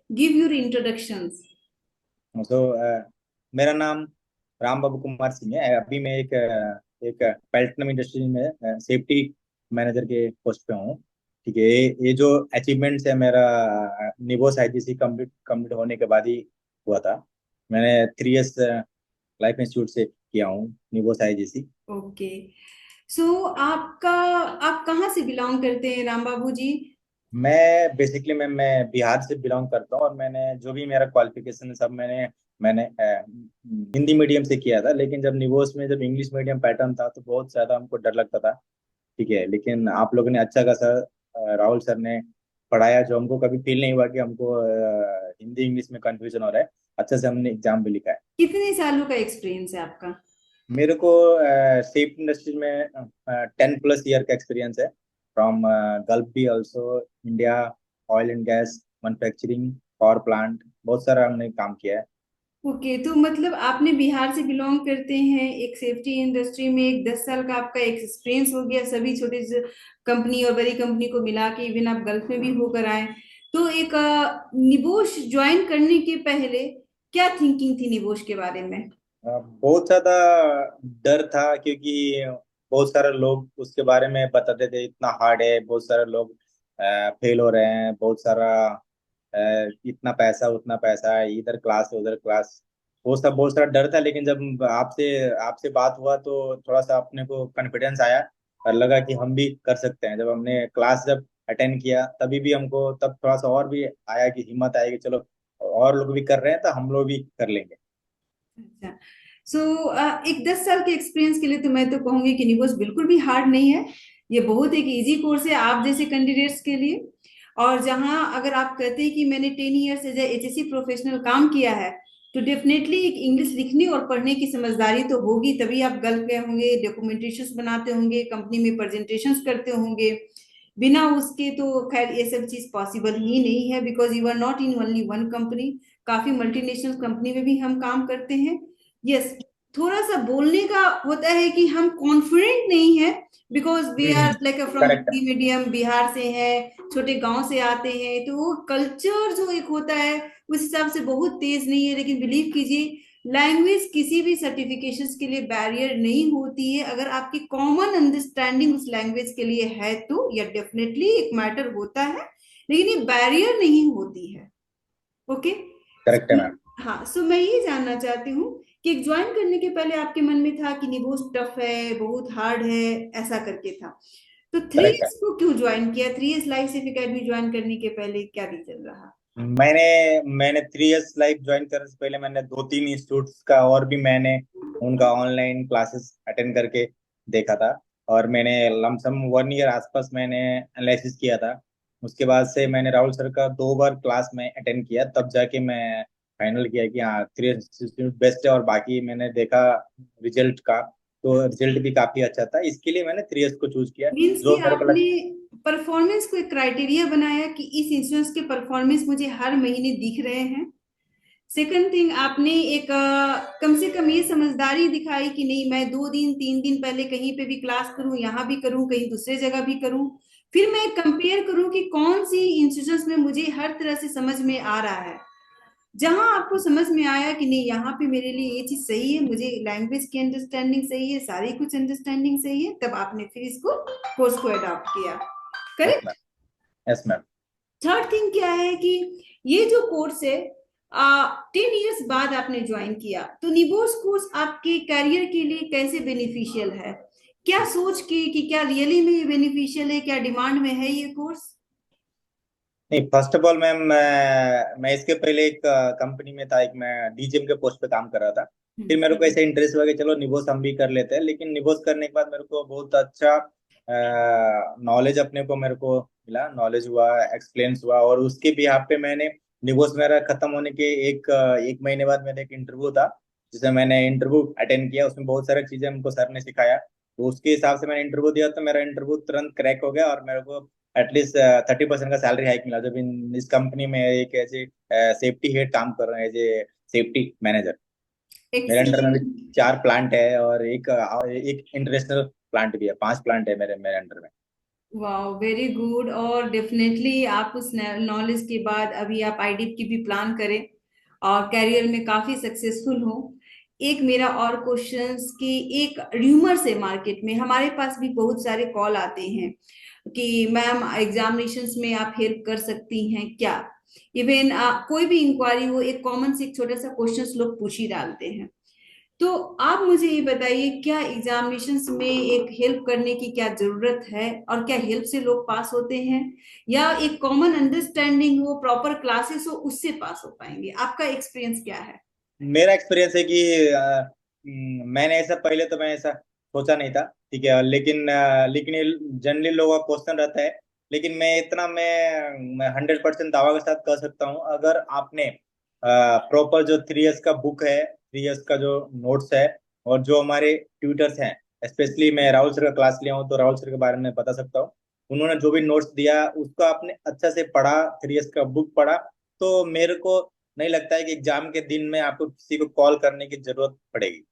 Give your introductions. तो मेरा नाम राम बाबू कुमार सिंह है। अभी मैं एक प्लेटिनम इंडस्ट्री में सेफ्टी मैनेजर के पोस्ट पे हूँ। ठीक है, ये जो अचीवमेंट्स है मेरा निवोस आईजीसी कंप्लीट कंप्लीट होने के बाद ही हुआ था। मैंने 3 इयर्स लाइफ इंस्टीट्यूट से किया हूँ निवोस आईजीसी। ओके। सो आपका आप कहाँ से बिलोंग करते हैं राम बाबू जी? मैं बेसिकली मैं बिहार से बिलोंग करता हूँ, और मैंने जो भी मेरा क्वालिफिकेशन है सब मैंने मैंने हिंदी मीडियम से किया था। लेकिन जब निवोस में जब इंग्लिश मीडियम पैटर्न था तो बहुत ज्यादा हमको डर लगता था। ठीक है, लेकिन आप लोगों ने अच्छा खासा राहुल सर ने पढ़ाया, जो हमको कभी फील नहीं हुआ कि हमको हिंदी इंग्लिश में कंफ्यूजन हो रहा है। अच्छे से हमने एग्जाम भी लिखा है। कितने सालों का एक्सपीरियंस है आपका? मेरे को सेफ इंडस्ट्री में 10+ ईयर का एक्सपीरियंस है। फ्रॉम गल्फ भी, also India, oil and gas, manufacturing, power plant, बहुत सारा हमने काम किया है। ओके, तो मतलब आपने बिहार से बिलोंग करते हैं, एक सेफ्टी इंडस्ट्री में एक 10 साल का आपका एक्सपीरियंस हो गया, सभी छोटे कंपनी और बड़ी कंपनी को मिला के, इवन आप गल्फ में भी होकर आए। तो एक निबोश ज्वाइन करने के पहले क्या थिंकिंग थी निबोश के बारे में? बहुत ज्यादा डर था, क्योंकि बहुत सारे लोग उसके बारे में बताते थे इतना हार्ड है, बहुत सारे लोग फेल हो रहे हैं, बहुत सारा इतना पैसा उतना पैसा है, इधर क्लास है उधर क्लास। वो सब बहुत सारा डर था। लेकिन जब आपसे आपसे बात हुआ तो थोड़ा सा अपने को कॉन्फिडेंस आया, और लगा कि हम भी कर सकते हैं। जब हमने क्लास जब अटेंड किया तभी भी हमको तब थोड़ा सा और भी आया कि हिम्मत आई कि चलो, और लोग भी कर रहे हैं तो हम लोग भी कर लेंगे। अच्छा। सो एक 10 साल के एक्सपीरियंस के लिए तो मैं तो कहूंगी कि निबोस बिल्कुल भी हार्ड नहीं है। ये बहुत एक इजी कोर्स है आप जैसे कैंडिडेट्स के लिए। और जहां अगर आप कहते हैं कि मैंने 10 ईयर्स एज एचएससी प्रोफेशनल काम किया है, तो डेफिनेटली एक इंग्लिश लिखने और पढ़ने की समझदारी तो होगी, तभी आप गल्फ गए होंगे, डॉक्यूमेंटेशंस बनाते होंगे, कंपनी में प्रेजेंटेशंस करते होंगे। बिना उसके तो खैर ये सब चीज पॉसिबल ही नहीं है, because you are not in only one company. काफी मल्टीनेशनल कंपनी में भी हम काम करते हैं। यस। थोड़ा सा बोलने का होता है कि हम कॉन्फिडेंट नहीं है, because we are like from correct. Hindi medium, Bihar से है, छोटे गांव से आते हैं, तो वो कल्चर जो एक होता है उस हिसाब से बहुत तेज नहीं है। लेकिन बिलीव कीजिए, लैंग्वेज किसी भी सर्टिफिकेशंस के लिए बैरियर नहीं होती है, अगर आपकी कॉमन अंडरस्टैंडिंग उस लैंग्वेज के लिए है तो यह डेफिनेटली एक मैटर होता है, लेकिन ये बैरियर नहीं होती है। ओके। करेक्ट है मैम। हाँ, सो मैं ये जानना चाहती हूँ कि ज्वाइन करने के पहले आपके मन में था कि निबोस टफ है, बहुत हार्ड है, ऐसा करके था? तो थ्री करेक्ट है। इयर्स को क्यों ज्वाइन किया? 3 years life safe academy join करने के पहले क्या रीजन रहा? मैंने मैंने 3 इयर्स लाइफ ज्वाइन करने से पहले मैंने 2-3 इंस्टीट्यूट्स का और भी मैंने उनका ऑनलाइन क्लासेस अटेंड करके देखा था। और मैंने लमसम 1 ईयर आसपास मैंने एनालिसिस किया था। उसके बाद से मैंने राहुल सर का 2 बार क्लास में अटेंड किया, तब जाके मैं फाइनल किया कि हाँ 3 इंस्टीट्यूट बेस्ट है। और बाकी मैंने देखा रिजल्ट का, तो रिजल्ट भी काफी अच्छा था, इसके लिए मैंने 3 इयर्स को चूज किया। मीन्स कि जो मेरे को आपने परफॉर्मेंस को एक क्राइटेरिया बनाया कि इस इंश्योरेंस के परफॉर्मेंस मुझे हर महीने दिख रहे हैं। सेकंड थिंग, आपने एक कम से कम ये समझदारी दिखाई कि नहीं, मैं 2 दिन 3 दिन पहले कहीं पे भी क्लास करूं, यहाँ भी करूं, कहीं दूसरे जगह भी करूं, फिर मैं कंपेयर करूं कि कौन सी इंस्टीट्यूशन में मुझे हर तरह से समझ में आ रहा है। जहां आपको समझ में आया कि नहीं, यहाँ पे मेरे लिए ये चीज सही है, मुझे लैंग्वेज की अंडरस्टैंडिंग सही है, सारी कुछ अंडरस्टैंडिंग सही है, तब आपने फिर इसको कोर्स को अडॉप्ट किया। Yes correct. Ma'am. Yes ma'am. Third thing क्या है कि ये जो कोर्स है 10 इयर्स बाद आपने ज्वाइन किया, तो निबोस कोर्स आपके करियर के लिए कैसे बेनिफिशियल है? क्या सोच के कि क्या रियली में ये बेनिफिशियल है, क्या डिमांड में है ये कोर्स? नहीं, फर्स्ट ऑफ ऑल मैम, मैं इसके पहले एक कंपनी में था, एक मैं डीजीएम के पोस्ट पे काम कर रहा था। फिर मेरे को ऐसा इंटरेस्ट हुआ कि चलो निबोस हम भी कर लेते हैं। लेकिन निबोस करने के बाद मेरे को बहुत अच्छा नॉलेज अपने को मेरे को मिला, नॉलेज हुआ, एक्सपीरियंस हुआ। और उसके बिहाफ पे मैंने निबोस मेरा खत्म होने के एक महीने बाद मेरा एक इंटरव्यू था, जिसे मैंने इंटरव्यू अटेंड किया। उसमें बहुत सारी चीजें हमको सर ने सिखाया, तो उसके हिसाब से मैंने इंटरव्यू दिया, तो मेरा इंटरव्यू तुरंत क्रैक हो गया, और मेरे को एटलीस्ट 30% का सैलरी हाइक मिला। जब इस कंपनी में एक ऐसे सेफ्टी हेड काम कर रहे हैं, एज सेफ्टी मैनेजर। मेरे अंडर में भी एक्सीलेंट। 4 प्लांट है, और एक इंटरनेशनल प्लांट भी है, 5 प्लांट है मेरे मेरे अंडर में। वाह, वेरी गुड। और डेफिनेटली आप उस नॉलेज के बाद अभी आप आईडीप की भी प्लान करें और कैरियर में काफी सक्सेसफुल हो। एक मेरा और क्वेश्चंस कि एक र्यूमर्स है मार्केट में, हमारे पास भी बहुत सारे कॉल आते हैं कि मैम एग्जामिनेशंस में आप हेल्प कर सकती हैं क्या। इवन कोई भी इंक्वायरी हो, एक कॉमन से एक छोटा सा क्वेश्चंस लोग पूछ ही डालते हैं। तो आप मुझे ये बताइए, क्या एग्जामिनेशंस में एक हेल्प करने की क्या जरूरत है, और क्या हेल्प से लोग पास होते हैं, या एक कॉमन अंडरस्टैंडिंग हो, प्रॉपर क्लासेस हो, उससे पास हो पाएंगे? आपका एक्सपीरियंस क्या है? मेरा एक्सपीरियंस है कि मैंने ऐसा पहले तो मैं ऐसा सोचा नहीं था, ठीक है, लेकिन जनरली लोगों का क्वेश्चन रहता है। लेकिन मैं 100% दावा के साथ कह सकता हूँ, अगर आपने प्रॉपर जो 3 इयर्स का बुक है, 3 इयर्स का जो नोट्स है, और जो हमारे ट्यूटर्स हैं, स्पेशली मैं राहुल सर का क्लास लिया हूँ तो राहुल सर के बारे में बता सकता हूँ। उन्होंने जो भी नोट्स दिया उसको आपने अच्छा से पढ़ा, 3 इयर्स का बुक पढ़ा, तो मेरे को नहीं लगता है कि एग्जाम के दिन में आपको किसी को कॉल करने की जरूरत पड़ेगी।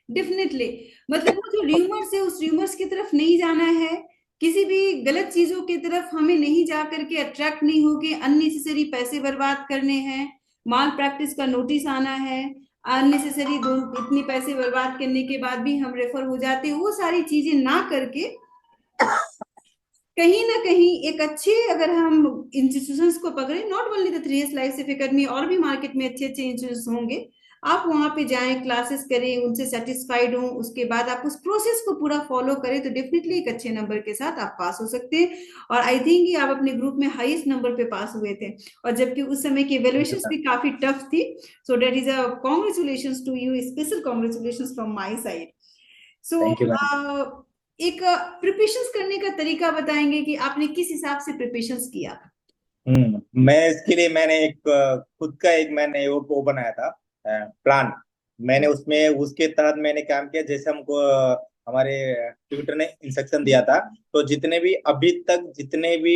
डेफिनेटली। मतलब वो जो र्यूमर्स है, उस र्यूमर्स की तरफ नहीं जाना है, किसी भी गलत चीजों की तरफ हमें नहीं जा करके अट्रैक्ट नहीं होके अननेसेसरी पैसे बर्बाद करने हैं, माल प्रैक्टिस का नोटिस आना है, अननेसेसरी दो इतनी पैसे बर्बाद करने के बाद भी हम रेफर हो जाते हैं, वो सारी चीजें ना करके कहीं ना कहीं एक अच्छे, अगर हम इंस्टीट्यूशंस को पकड़े, not only the 3 years life safe academy, और भी मार्केट में अच्छे अच्छे इंस्टीट्यूशन होंगे, आप वहां पे जाएं, क्लासेस करें, उनसे सेटिस्फाइड हो, उसके बाद आप उस प्रोसेस को पूरा फॉलो करें, तो डेफिनेटली एक अच्छे नंबर के साथ आप पास हो सकते हैं। और आई थिंक ये आप अपने ग्रुप में हाईएस्ट नंबर पे पास हुए थे, और जबकि उस समय की थैंक यू एवेल्युएशंस सर। भी काफी टफ थी। So that is a congratulation to you, special congratulation from my side. So thank you ma'am. एक प्रिपरेशंस करने का तरीका बताएंगे कि आपने किस हिसाब से प्रिपरेशंस किया? मैं इसके लिए मैंने एक खुद का एक मैंने वो बनाया था प्लान। मैंने उसमें उसके तहत मैंने काम किया, जैसे हमको हमारे ट्यूटर ने इंस्ट्रक्शन दिया था। तो जितने भी अभी तक जितने भी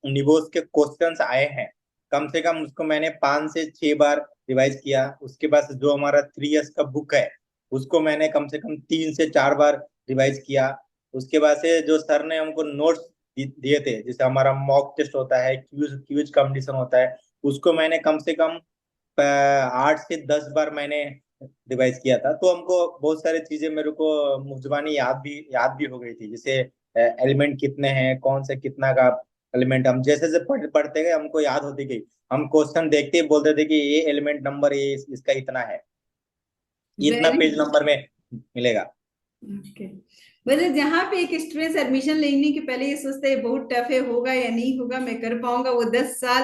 निबोस के क्वेश्चंस आए हैं, कम से कम उसको मैंने 5 से 6 बार रिवाइज किया। उसके बाद जो हमारा 3 इयर्स का बुक है, उसको मैंने कम से कम 3 से 4 बार रिवाइज किया। उसके बाद से जो सर ने हमको नोट्स दिए थे, जैसे हमारा मॉक टेस्ट होता है, क्यूज क्यूज कंपटीशन होता है, उसको मैंने कम से कम 8 से 10 बार मैंने रिवाइज किया था। तो हमको बहुत सारी चीजें मेरे को मुजबानी याद भी हो गई थी, जैसे एलिमेंट कितने हैं, कौन से कितना का एलिमेंट, हम जैसे जैसे पढ़ते गए हमको याद होती गई। हम क्वेश्चन देखते ही बोलते थे कि ये एलिमेंट नंबर ये इसका इतना है, ये इतना वेरी पेज नंबर में मिलेगा। ओके। मतलब जहाँ पे एक स्टूडेंट एडमिशन लेने के पहले ये सोचता है बहुत टफ है, होगा या नहीं होगा, मैं कर पाऊंगा, वो 10 साल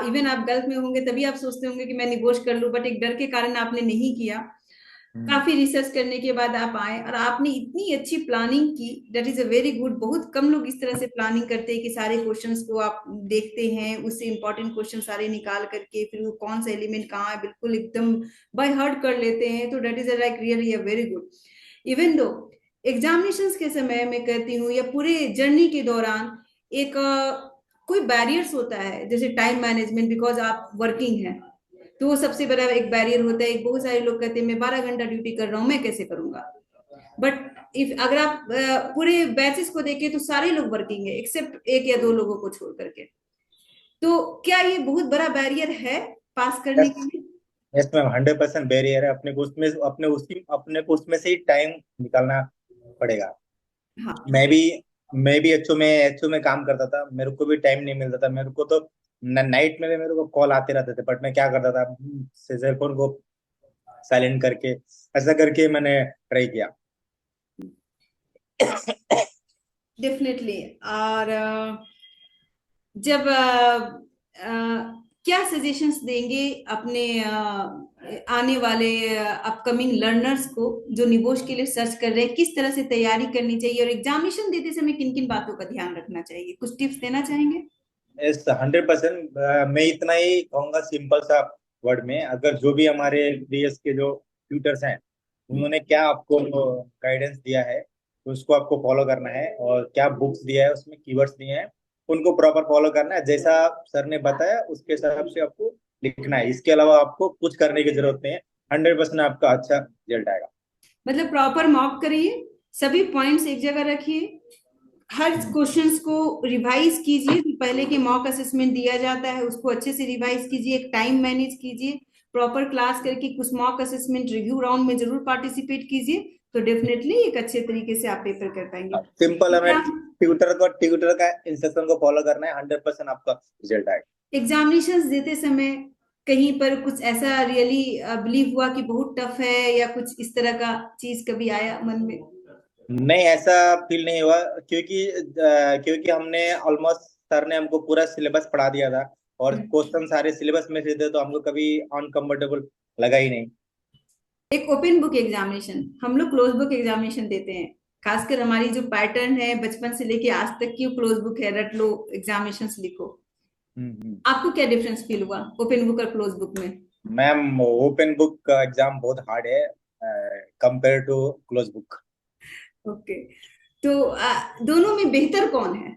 इवन आप गल्फ में होंगे तभी आप सोचते होंगे कि मैं निगोश कर लूं, बट एक डर के कारण आपने नहीं किया। हम्म। काफी रिसर्च करने के बाद आप आए और आपने इतनी अच्छी प्लानिंग की, that is a very good. बहुत कम लोग इस तरह से प्लानिंग करते हैं कि सारे क्वेश्चंस को आप देखते हैं, उससे इंपॉर्टेंट क्वेश्चन सारे निकाल करके फिर वो कौन सा एलिमेंट कहाँ है बिल्कुल एकदम बाय हार्ट कर लेते हैं। तो that is a like really a very good. Even though examinations के समय मैं कहती हूँ या पूरे जर्नी के दौरान एक कोई बैरियर्स होता है, जैसे टाइम मैनेजमेंट, बिकॉज आप वर्किंग हैं, तो वो सबसे बड़ा एक बैरियर होता है। बहुत सारे लोग कहते हैं मैं 12 घंटा ड्यूटी कर रहा हूँ, मैं कैसे करूंगा। बट इफ अगर आप पूरे बैचेस को देखें तो सारे लोग वर्किंग है एक्सेप्ट एक या दो लोगों को छोड़ करके। तो क्या ये बहुत बड़ा बैरियर है पास करने यस, के लिए? यस मैम, 100% बैरियर है। अपने को उसमें से ही टाइम निकालना पड़ेगा। हाँ। मैं भी मैं भी एचओ में काम करता था, मेरे को भी टाइम नहीं मिलता था। मेरे को तो नाइट में भी मेरे को कॉल आते रहते थे, बट मैं क्या करता था, सेल फोन को साइलेंट करके ऐसा करके मैंने ट्राई किया। डेफिनेटली। और जब क्या सजेशंस देंगे अपने आने वाले अपकमिंग लर्नर्स को जो निबोश के लिए सर्च कर रहे हैं, किस तरह से तैयारी करनी चाहिए, और एग्जामिनेशन देते समय किन किन बातों का ध्यान रखना चाहिए? कुछ टिप्स देना चाहेंगे? यस, 100%। मैं इतना ही कहूंगा सिंपल सा वर्ड में, अगर जो भी हमारे डीएस के जो ट्यूटर्स हैं, उन्होंने क्या आपको गाइडेंस दिया है, तो उसको आपको फॉलो करना है। और क्या बुक्स दिया है, उसमें कीवर्ड्स दिए हैं, उनको प्रॉपर फॉलो करना है, जैसा सर ने बताया उसके हिसाब से आपको लिखना है। इसके अलावा आपको कुछ करने की जरूरत नहीं है। 100% आपका अच्छा रिजल्ट आएगा। मतलब प्रॉपर मॉक करिए, सभी पॉइंट्स एक जगह रखिए, हर क्वेश्चंस को रिवाइज कीजिए, जो पहले के मॉक असेसमेंट दिया जाता है उसको अच्छे से रिवाइज कीजिए, एक टाइम मैनेज कीजिए, प्रॉपर क्लास करके कुछ मॉक असेसमेंट रिव्यू राउंड में जरूर पार्टिसिपेट कीजिए, तो डेफिनेटली एक अच्छे तरीके से आप पेपर कर पाएंगे। सिंपल, हमें एग्जाम ट्यूटर का इंस्ट्रक्शन को फॉलो करना है, 100% आपका रिजल्ट आएगा। एग्जामिनेशंस देते समय कहीं पर कुछ ऐसा रियली बिलीव हुआ कि बहुत टफ है, या कुछ इस तरह का चीज कभी आया मन में? नहीं, ऐसा फील नहीं हुआ, क्योंकि हमने ऑलमोस्ट, सर ने हमको पूरा सिलेबस पढ़ा दिया था और हम्म। क्वेश्चन सारे सिलेबस में से थे, तो हमको कभी अनकंफर्टेबल लगा ही नहीं। एक ओपन बुक एग्जामिनेशन, हम लोग क्लोज बुक एग्जामिनेशन देते हैं, खासकर हमारी जो पैटर्न है बचपन से लेके आज तक की क्लोज बुक है, रट लो एग्जामिनेशंस लिखो। हम्म। आपको क्या डिफरेंस फील हुआ ओपन बुक और क्लोज बुक में? मैम, ओपन बुक का एग्जाम बहुत हार्ड है compare to close book. Okay, तो दोनों में बेहतर कौन है?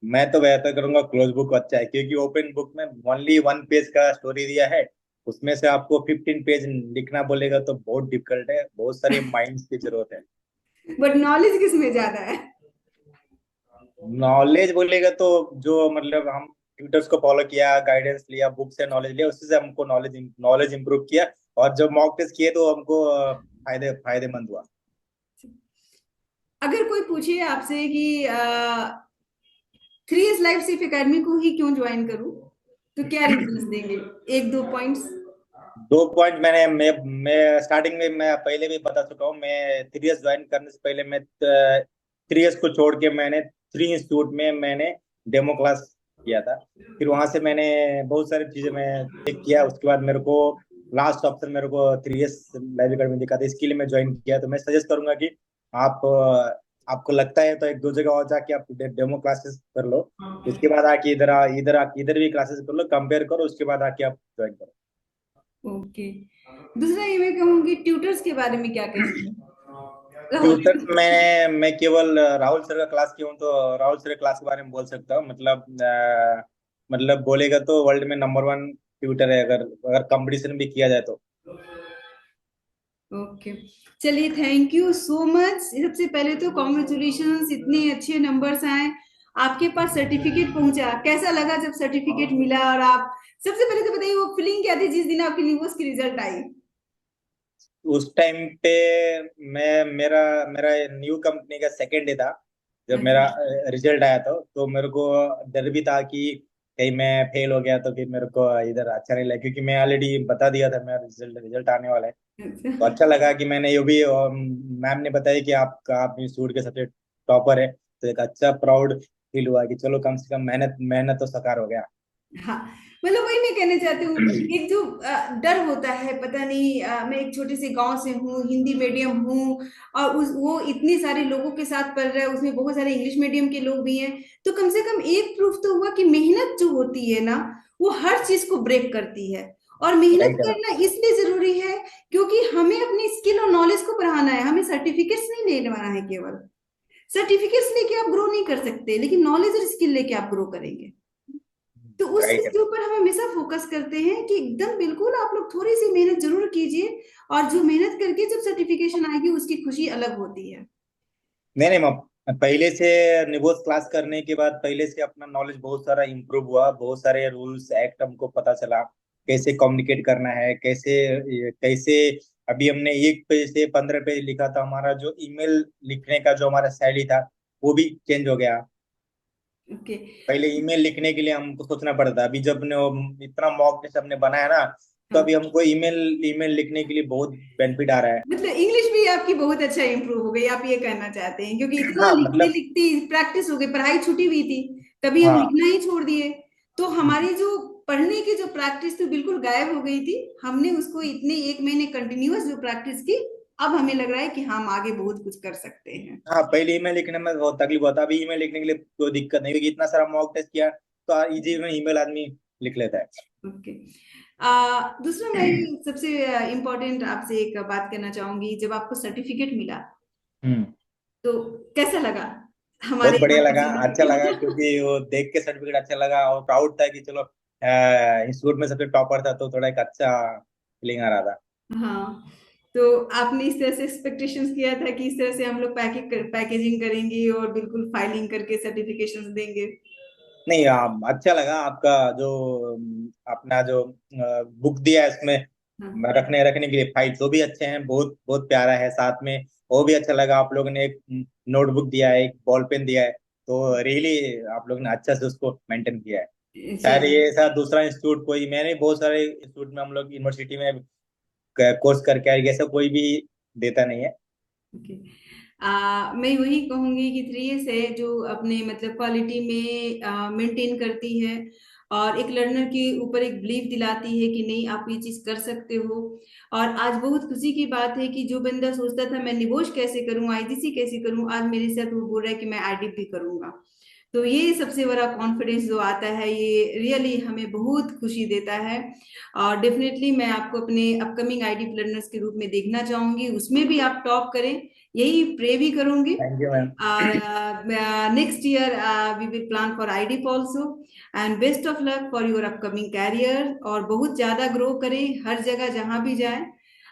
मैं तो बेहतर करूंगा क्लोज बुक अच्छा है, क्योंकि ओपन बुक में ओनली 1 पेज का स्टोरी दिया है, उसमें से आपको 15 पेज लिखना बोलेगा तो बहुत डिफिकल्ट है, बहुत सारे माइंड्स की जरूरत है। बट नॉलेज किस में ज्यादा है? नॉलेज बोलेगा तो जो मतलब हम ट्यूटर्स को फॉलो किया, गाइडेंस लिया, बुक से नॉलेज लिया, उसी से हमको नॉलेज इंप्रूव किया, और जब मॉक टेस्ट किए तो हमको फायदेमंद हुआ। अगर कोई पूछे आपसे कि 3 इज लाइफ सिर्फ एकेडमी को ही क्यों ज्वाइन करूं, तो क्या रीजंस देंगे? एक दो पॉइंट्स। 2 पॉइंट मैं स्टार्टिंग में मैं पहले भी बता चुका हूँ, मैं 3 इयर्स ज्वाइन करने से पहले मैं 3 इयर्स को छोड़ के मैंने 3 इंस्टीट्यूट में मैंने डेमो क्लास किया था। फिर वहां से मैंने बहुत सारी चीजें मैं चेक किया, उसके बाद मेरे को लास्ट ऑप्शन मेरे को 3 इयर्स लाइव एकेडमी दिखा था, इसके लिए मैं ज्वाइन किया। तो मैं सजेस्ट करूंगा कि आप आपको लगता है तो एक दो जगह और जाके आप डेमो क्लासेस कर लो, उसके बाद आके इधर भी क्लासेस कर लो, कंपेयर करो, उसके बाद आके आप ज्वाइन करो। ओके, दूसरा ये मैं कहूंगी ट्यूटर्स के बारे में क्या कहेंगे? राहुल। ट्यूटर मैं केवल राहुल सर का क्लास किया हूँ, तो राहुल सर के क्लास के बारे में बोल सकता हूँ। मतलब बोलेगा तो वर्ल्ड में नंबर 1 ट्यूटर है, अगर अगर कंपटीशन भी किया जाए तो। ओके, चलिए, थैंक यू सो मच। सबसे पहले तो कॉन्ग्रेचुलेशंस, इतने अच्छे नंबर्स आए, आपके पास सर्टिफिकेट पहुंचा, कैसा लगा जब सर्टिफिकेट मिला? और आप सबसे पहले तो बताइए वो फीलिंग क्या थी जिस दिन आपकी निवोस की रिजल्ट आई? उस टाइम पे मैं मेरा मेरा न्यू कंपनी का सेकेंड डे था, जब मेरा अच्छा। रिजल्ट आया था, तो मेरे को डर भी था कि कहीं मैं फेल हो गया तो फिर मेरे को इधर अच्छा नहीं लगा, क्योंकि मैं ऑलरेडी बता दिया था मेरा रिजल्ट रिजल्ट आने वाला है। अच्छा। तो अच्छा लगा कि मैंने ये भी, मैम ने बताया कि आप इंस्टीट्यूट के सबसे टॉपर है, तो एक अच्छा प्राउड फील हुआ कि चलो कम से कम मेहनत मेहनत तो साकार हो गया। हाँ, मतलब वही मैं कहना चाहती हूँ, एक जो डर होता है, पता नहीं, मैं एक छोटे से गांव से हूँ, हिंदी मीडियम हूँ, और उस वो इतने सारे लोगों के साथ पढ़ रहा है, उसमें बहुत सारे इंग्लिश मीडियम के लोग भी हैं, तो कम से कम एक प्रूफ तो हुआ कि मेहनत जो होती है ना, वो हर चीज को ब्रेक करती है। और मेहनत राइट। करना इसलिए जरूरी है क्योंकि हमें अपनी स्किल और नॉलेज को बढ़ाना है, हमें सर्टिफिकेट्स नहीं लेना है केवल। सर्टिफिकेट्स लेके आप ग्रो नहीं कर सकते, लेकिन नॉलेज और स्किल लेके आप ग्रो करेंगे। तो उस चीज राइट। के ऊपर हम हमेशा फोकस करते हैं कि एकदम बिल्कुल आप लोग थोड़ी सी मेहनत जरूर कीजिए, और जो मेहनत करके जब सर्टिफिकेशन आएगी उसकी खुशी अलग होती है। नहीं नहीं, मैं पहले से निबोस क्लास करने के बाद पहले से अपना नॉलेज बहुत सारा इम्प्रूव हुआ, बहुत सारे रूल्स एक्ट हमको पता चला, कैसे कम्युनिकेट करना है, कैसे कैसे अभी हमने 1 पेज से 15 पेज लिखा था, हमारा जो ईमेल लिखने का जो हमारा शैली था वो भी चेंज हो गया। ओके। पहले ईमेल लिखने के लिए हमको सोचना पड़ता था, अभी जब ने इतना मॉक टेस्ट हमने बनाया ना, तो हाँ, अभी हमको ईमेल ईमेल लिखने के लिए बहुत बेनिफिट आ रहा है। मतलब इंग्लिश भी आपकी बहुत अच्छा इंप्रूव हो गई, आप ये कहना चाहते हैं, क्योंकि इतना हाँ लिखते मतलब। लिखते प्रैक्टिस हो गई, पढ़ाई छूटी हुई थी, कभी हम हाँ। लिखना ही छोड़ दिए, तो हमारी जो पढ़ने की जो प्रैक्टिस थी बिल्कुल गायब हो गई थी। हमने उसको इतने 1 महीने कंटिन्यूअस जो प्रैक्टिस की, अब हमें लग रहा है कि हम आगे बहुत कुछ कर सकते हैं। हाँ, पहले ईमेल लिखने में बहुत तकलीफ होता, अभी ईमेल लिखने के लिए कोई दिक्कत नहीं, क्योंकि इतना सारा मॉक टेस्ट किया तो इजी में ईमेल आदमी लिख लेता है। ओके। दूसरा मैं सबसे इम्पोर्टेंट आपसे एक बात करना चाहूंगी, जब आपको सर्टिफिकेट मिला हम्म। तो कैसा लगा हमारे बहुत बढ़िया यहाँ लगा, अच्छा लगा, से? क्योंकि वो देख के सर्टिफिकेट अच्छा लगा और प्राउड था कि चलो इंस्टीट्यूट में सबसे टॉपर था, तो थोड़ा एक अच्छा फीलिंग आ रहा था। हाँ, तो आपने इस तरह से एक्सपेक्टेशंस किया था कि इस तरह से हम लोग पैकेजिंग करेंगे और बिल्कुल फाइलिंग करके सर्टिफिकेशंस देंगे? नहीं, अच्छा लगा आपका जो अपना जो बुक दिया है इसमें हाँ। रखने रखने के लिए फाइल, वो भी अच्छे हैं, बहुत बहुत प्यारा है। साथ में वो भी अच्छा लगा, आप लोगों ने एक नोटबुक दिया है, एक बॉल पेन दिया है, तो रियली आप लोगों ने अच्छा से उसको मेंटेन किया है। शायद चलिए। ये ऐसा दूसरा इंस्टीट्यूट कोई, मैंने बहुत सारे इंस्टीट्यूट में हम लोग यूनिवर्सिटी में कोर्स करके आए, ऐसा कोई भी देता नहीं है। ओके। मैं वही कहूंगी कि 3S है जो अपने मतलब क्वालिटी में मेंटेन करती है और एक लर्नर के ऊपर एक बिलीव दिलाती है कि नहीं आप ये चीज कर सकते हो। और आज बहुत खुशी की बात है कि जो बंदा सोचता था मैं निवोश कैसे करूं, आईजीसी कैसे करूं, आज मेरे साथ वो बोल रहा है कि मैं आईडीप भी करूंगा। तो ये सबसे बड़ा कॉन्फिडेंस जो आता है ये रियली हमें बहुत खुशी देता है। और डेफिनेटली मैं आपको अपने अपकमिंग आईडी लर्नर्स के रूप में देखना चाहूंगी, उसमें भी आप टॉप करें, यही प्रे भी करूंगी। Thank you ma'am. Next year we will plan for ID also. And best of luck for your upcoming career, और बहुत ज्यादा ग्रो करें हर जगह जहां भी जाएं।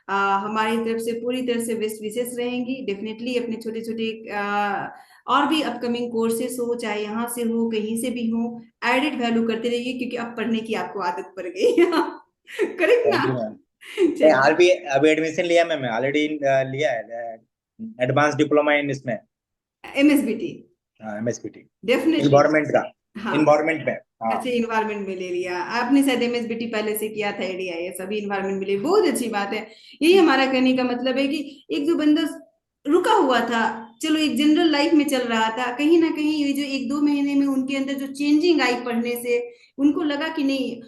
हमारी तरफ से पूरी तरह से बेस्ट विशेष रहेंगी। डेफिनेटली अपने छोटे छोटे और भी अपकमिंग कोर्सेस हो, चाहे यहाँ से हो कहीं से भी हो, एडेड वैल्यू करते रहिए क्योंकि अब पढ़ने की आपको आदत पड़ गई है। करेक्ट ना? Thank you ma'am. नहीं, चलिए। हाल भी अभी एडमिशन लिया मैम, ऑलरेडी लिया है एडवांस डिप्लोमा इन इसमें, एमएसबीटी। एमएसपीटी, डेफिनेटली। इन्वायरमेंट का, हाँ। इन्वायरमेंट में। हाँ। अच्छे इन्वायरमेंट में ले लिया आपने, शायद एमएसबीटी पहले से किया था, एडीआईएस अभी इन्वायरमेंट में ले, बहुत अच्छी बात है। यही हमारा कहने का मतलब है कि एक जो बंदा रुका हुआ था, चलो एक जनरल लाइफ में चल रहा था, कहीं ना कहीं ये जो 1-2 महीने में उनके अंदर जो चेंजिंग आई पढ़ने से, उनको लगा कि नहीं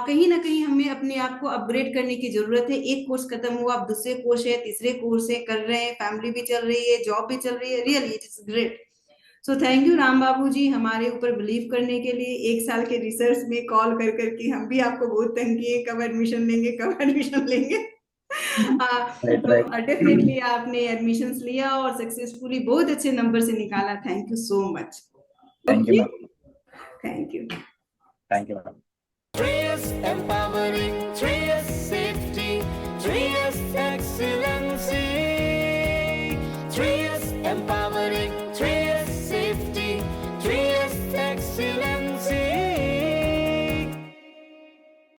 कहीं ना कहीं हमें अपने आप को अपग्रेड करने की जरूरत है। एक कोर्स खत्म हुआ, अब दूसरे कोर्स है, तीसरे कोर्स है कर रहे हैं, फैमिली भी चल रही है, जॉब भी चल रही है, really it is great. So thank you Ram Babu ji हमारे ऊपर बिलीव करने के लिए। 1 साल के रिसर्च में कॉल कर करके हम भी आपको बहुत तंग किए, कब एडमिशन लेंगे, कब एडमिशन लेंगे। राइट तो राइट। डेफिनेटली आपने एडमिशंस लिया और सक्सेसफुली बहुत अच्छे नंबर से निकाला। Thank you so much. Thank you okay. Ma'am. Thank you. Thank you ma'am.